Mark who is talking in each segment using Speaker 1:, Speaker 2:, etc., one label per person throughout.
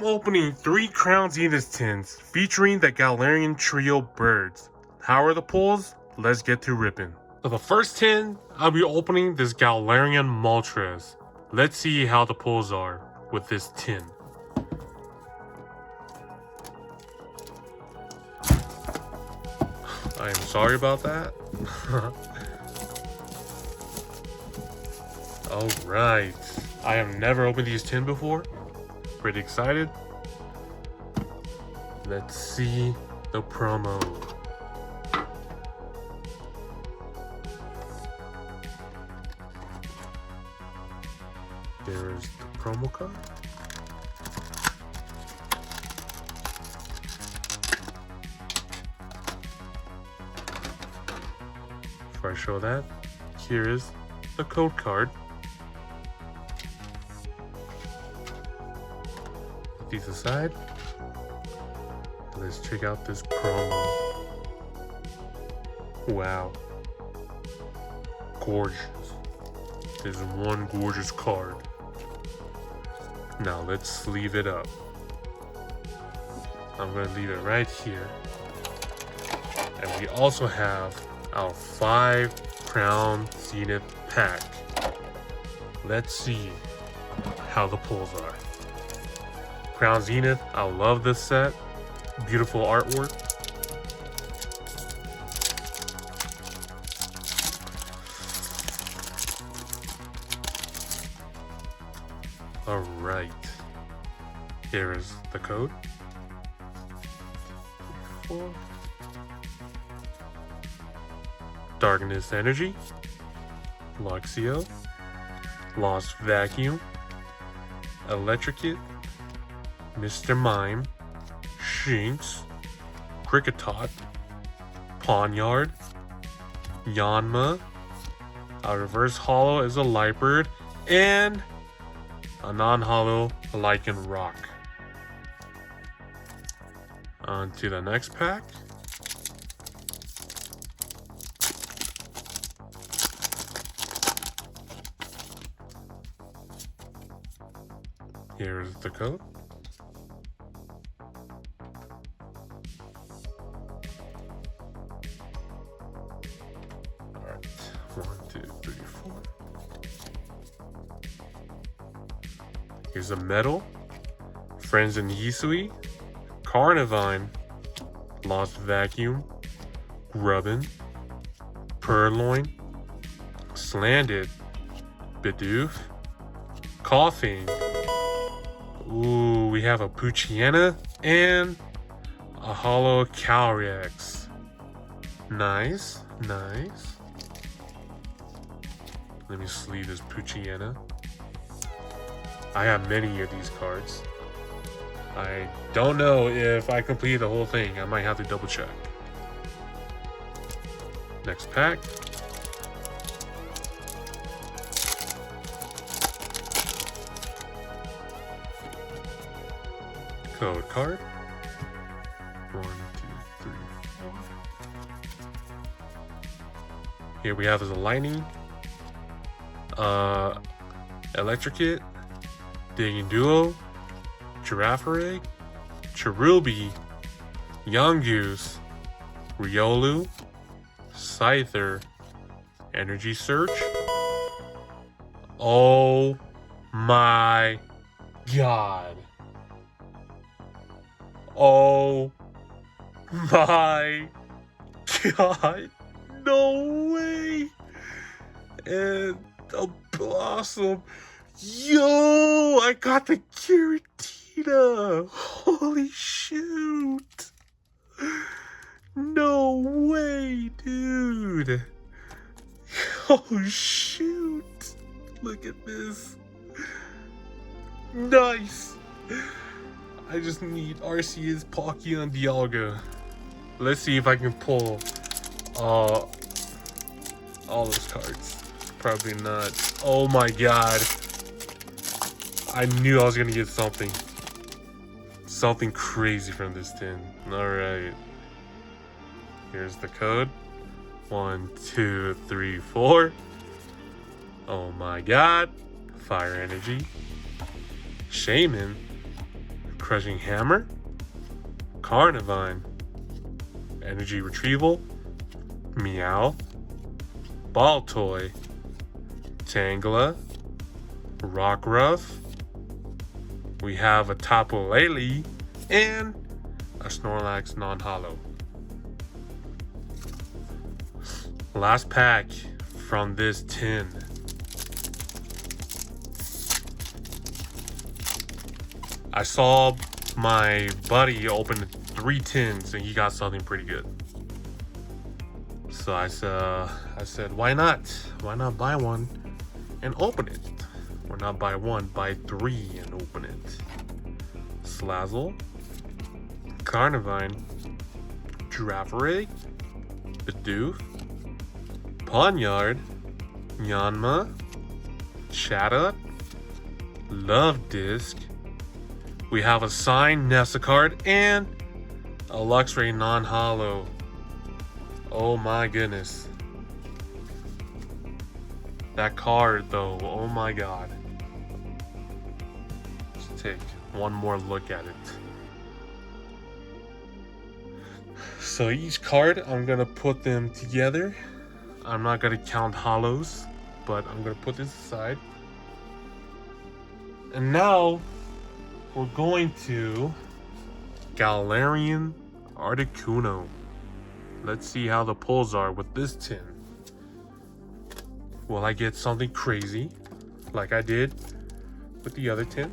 Speaker 1: I'm opening 3 Crown Zenith tins featuring the Galarian Trio birds. How are the pulls? Let's get to ripping. For the first tin, I'll be opening this Galarian Moltres. Let's see how the pulls are with this tin. I am sorry about that. Alright. I have never opened these tin before. Pretty excited. Let's see the promo. There's the promo card. Before I show that, here is the code card. Put these aside. Let's check out this promo. Wow. Gorgeous. There's one gorgeous card. Now let's sleeve it up. I'm gonna leave it right here. And we also have our 5 Crown Zenith pack. Let's see how the pulls are. Crown Zenith, I love this set. Beautiful artwork. Alright. Here is the code. 4. Darkness Energy, Luxio, Lost Vacuum, Electrocute, Mr. Mime, Shinx, Kricketot, Pawniard, Yanma, a reverse holo is a Lightbird, and a non-holo Lycanroc. On to the next pack. Here's the code. Alright, 1, 2, 3, 4. Here's a Metal, Frenzen Hisui, Carnivine, Lost Vacuum, Grubbin, Purloin, Slanted, Bidoof, Coughing. Ooh, we have a Poochyena and a Holo Calyrex. Nice, nice. Let me sleeve this Poochyena. I have many of these cards. I don't know if I completed the whole thing. I might have to double check. Next pack. Code card. 1, 2, 3, 4. Here we have as a Lightning, Electrocute, Digging Duo, Girafarig, Cherubi, Yungoos, Riolu, Scyther, Energy Search. Oh my god. Oh my god. No way. And a Blossom. Yo, I got the Giratina. Holy shoot. No way, dude. Oh shoot. Look at this. Nice. I just need Arceus, Palkia, and Dialga. Let's see if I can pull all those cards. Probably not. Oh my god. I knew I was gonna get something. Something crazy from this tin. Alright. Here's the code. 1, 2, 3, 4. Oh my god. Fire Energy. Shaman. Crushing Hammer, Carnivine, Energy Retrieval, Meow, Ball Toy, Tangela, Rockruff. We have a Tapu Lele and a Snorlax non-holo. Last pack from this tin. I saw my buddy open 3 tins and he got something pretty good. So I said, why not? Why not buy one and open it? Or not buy one, buy 3 and open it. Slazzle, Carnivine, Girafarig, Bidoof, Pawniard, Yanma, Chatot, Love Disc. We have a signed Nessa card and a Luxray non-holo. Oh my goodness. That card though, oh my god. Let's take one more look at it. So each card, I'm gonna put them together. I'm not gonna count holos, but I'm gonna put this aside. And now we're going to Galarian Articuno. Let's see how the pulls are with this tin. Will I get something crazy like I did with the other tin?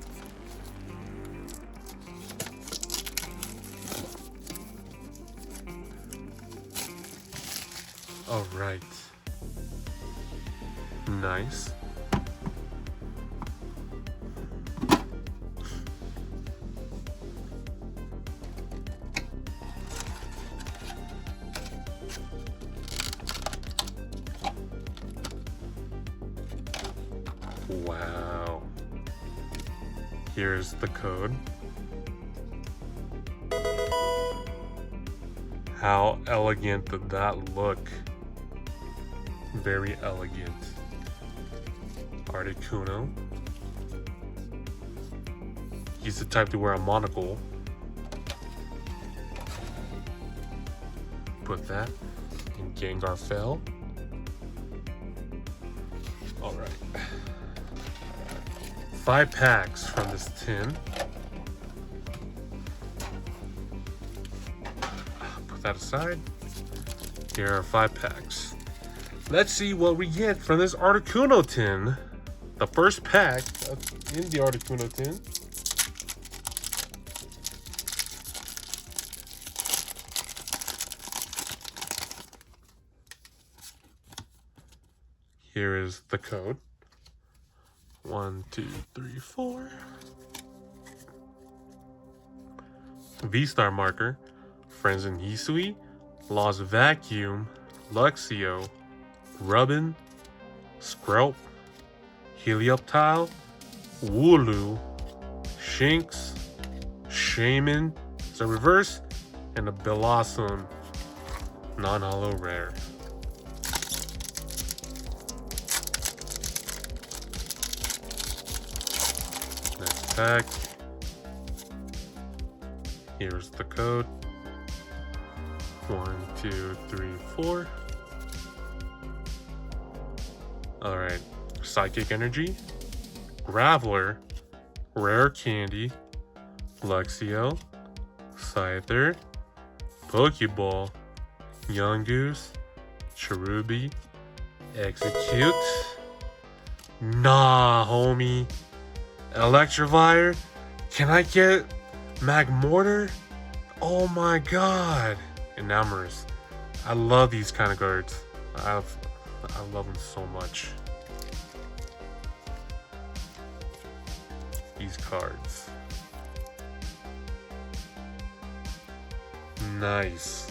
Speaker 1: All right. Nice. Wow. Here's the code. How elegant did that look? Very elegant. Articuno. He's the type to wear a monocle. Put that in Gengar fell. Alright. 5 packs from this tin. Put that aside. Here are 5 packs. Let's see what we get from this Articuno tin. The first pack in the Articuno tin. Here is the code. 1, 2, 3, 4. V-Star marker. Frenzen Hisui. Lost Vacuum. Luxio. Rubbin. Skrelp. Helioptile. Wooloo. Shinx. Shaman. It's a reverse. And a Bellossom. Non-holo rare. Next pack. Here's the code. 1, 2, 3, 4. Alright. Psychic Energy. Graveler. Rare Candy. Luxio. Scyther. Pokeball. Yungoos. Cherubi. Execute. Nah, homie. Electivire. Can I get Magmortar? Oh my god. Enamorous. I love these kind of cards. I love them so much. These cards. Nice.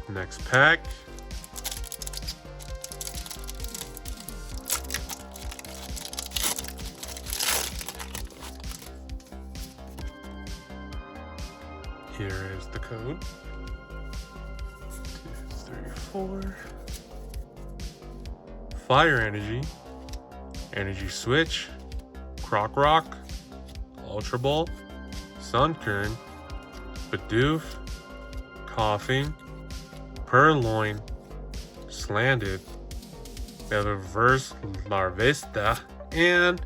Speaker 1: Next pack. Here is the code. 2, 3, 4. Fire Energy. Energy Switch. Croc Rock. Ultra Ball, Sunkern, Bidoof, Coughing, Purloin, Slanted, Reverse Larvesta, and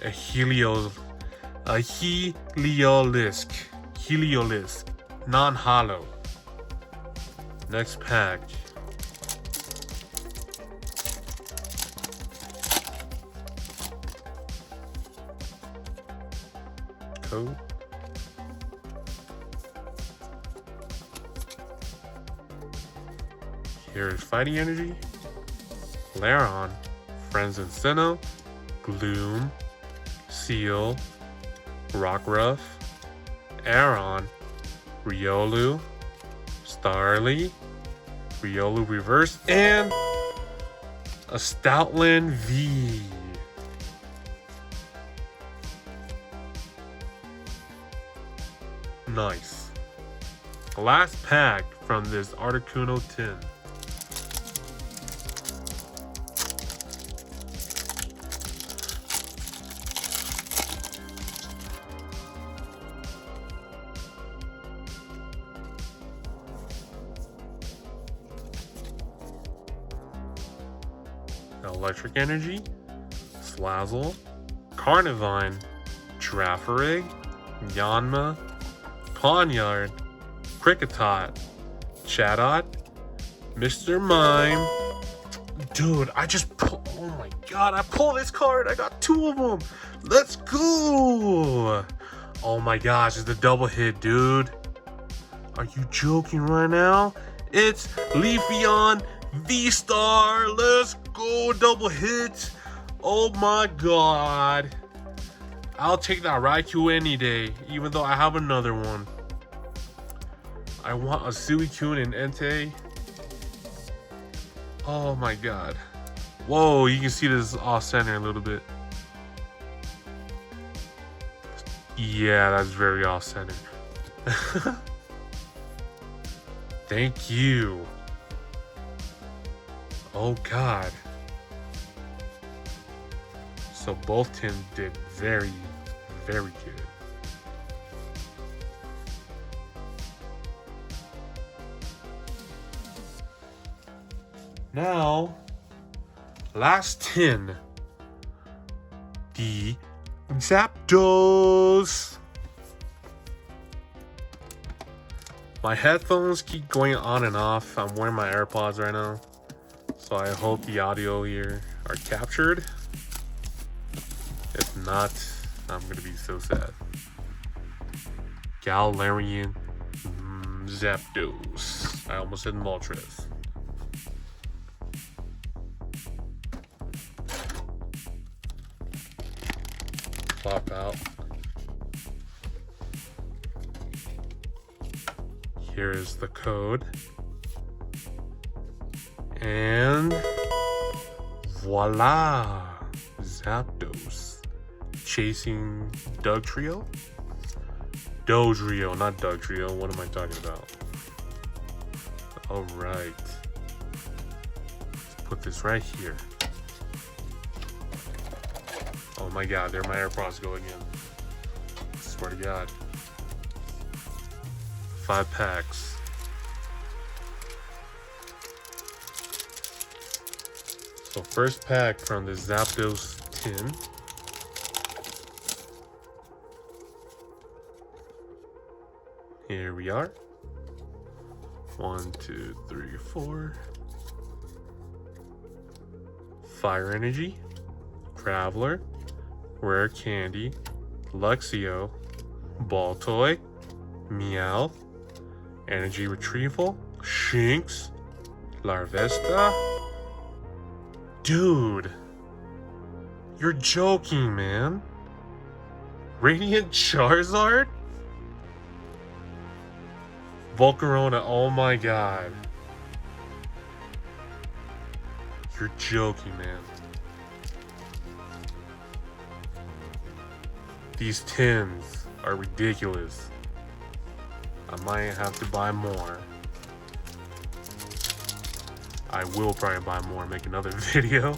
Speaker 1: a Heliolisk, non-hollow. Next pack. Code. Here's Fighting Energy, Laron, Friends and Sinnoh, Gloom, Seal, Rockruff, Aron, Riolu, Starly, Riolu Reverse, and a Stoutland V. Nice. Last pack from this Articuno tin. Electric Energy, Slazzle, Carnivine, Girafarig, Yanma, Pawniard, Kricketot, Chatot, Mr. Mime. Dude, I just pulled, oh my god, I pulled this card. I got 2 of them. Let's go. Oh my gosh, it's a double hit, dude. Are you joking right now? It's Leafeon V-Star. Let's go, double hit. Oh my god. I'll take that Raikou any day, even though I have another one. I want a Suicune and Entei. Oh my god. Whoa, you can see this off center a little bit. Yeah, that's very off center. Thank you. Oh god. So both tins did very, very good. Now, last tin. The Zapdos. My headphones keep going on and off. I'm wearing my AirPods right now, so I hope the audio here are captured. If not, I'm gonna be so sad. Galarian Zapdos. I almost said Moltres. Pop out. Here is the code. And voila! Zapdos. Chasing Dugtrio? Dodrio, not Dugtrio. What am I talking about? Alright. Let's put this right here. Oh my god, there my AirPods go again. I swear to god. 5 packs. So first pack from the Zapdos tin. Here we are. 1, 2, 3, 4. Fire Energy, Traveler, Rare Candy, Luxio, Baltoy, Meow, Energy Retrieval, Shinx, Larvesta. Dude, you're joking, man. Radiant Charizard? Volcarona, oh my god. You're joking, man. These tins are ridiculous. I might have to buy more. I will probably buy more and make another video.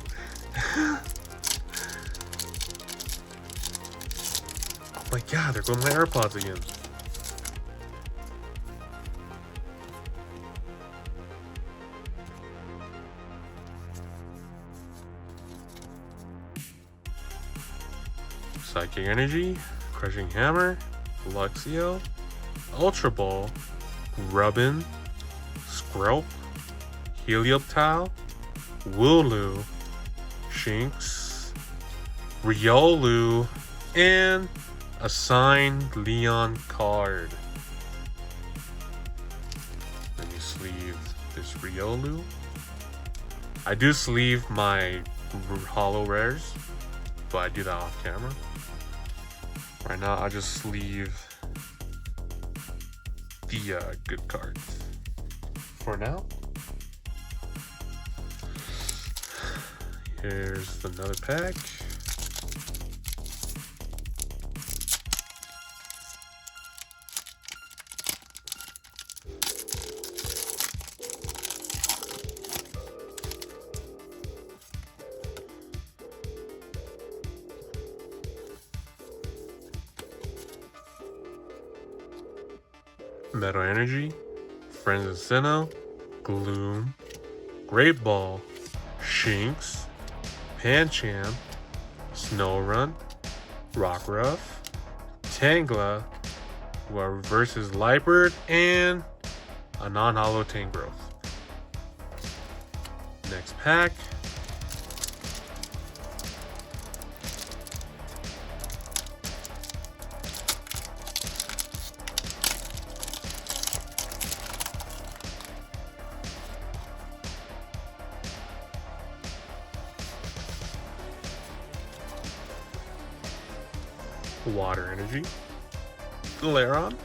Speaker 1: Oh my god, there go my AirPods again. Psychic Energy, Crushing Hammer, Luxio, Ultra Ball, Rubbin, Skrelp, Helioptile, Wooloo, Shinx, Riolu, and a signed Leon card. Let me sleeve this Riolu. I do sleeve my holo rares, but I do that off camera. Right now, I'll just sleeve the good cards for now. Here's another pack. Metal Energy, Friends of Sinnoh, Gloom, Great Ball, Shinx, Pancham, Snorunt, Rockruff, Tangela, who reverses Lightbird, and a non-holo Tangrowth. Next pack. Water Energy, Galarian,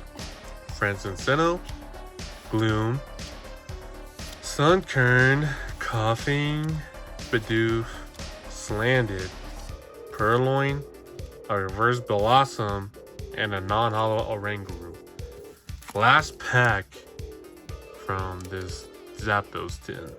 Speaker 1: Friends of Sinnoh, Gloom, Sunkern, Coughing, Bidoof, Slanted, Purloin, a reverse Blossom, and a non-holo Oranguru. Last pack from this Zapdos tin.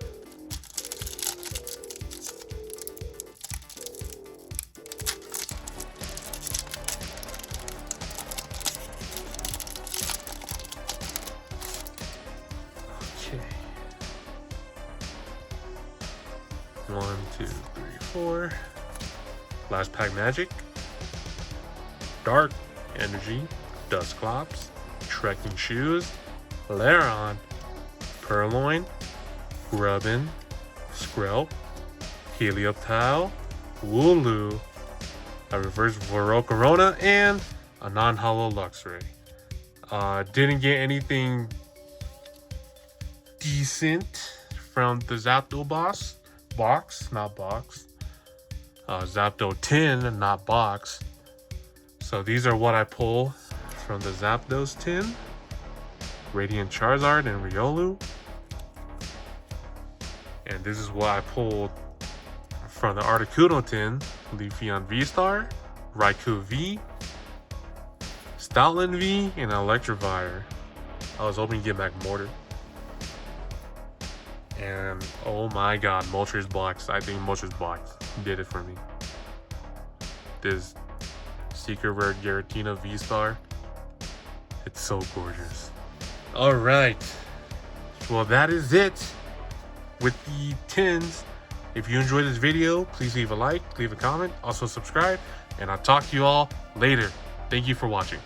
Speaker 1: One, two, three, four. Last pack Magic, Dark Energy, Dusclops, Trekking Shoes, Lairon, Purloin, Rubbin, Skrelp, Helioptile, Wooloo, a reverse Volcarona, and a non-holo Luxray. Didn't get anything decent from the Zapdos box, not box. Zapdos tin, not box. So these are what I pull from the Zapdos tin. Radiant Charizard and Riolu. And this is what I pulled from the Articuno tin. Leafeon V-Star, Raikou V, Stoutland V, and Electivire. I was hoping to get back Mortar. And oh my god, Moltres Box. I think Moltres Box did it for me. This Secret Rare Giratina V-Star. It's so gorgeous. Alright. Well, that is it with the tins. If you enjoyed this video, please leave a like, leave a comment, also subscribe, and I'll talk to you all later. Thank you for watching.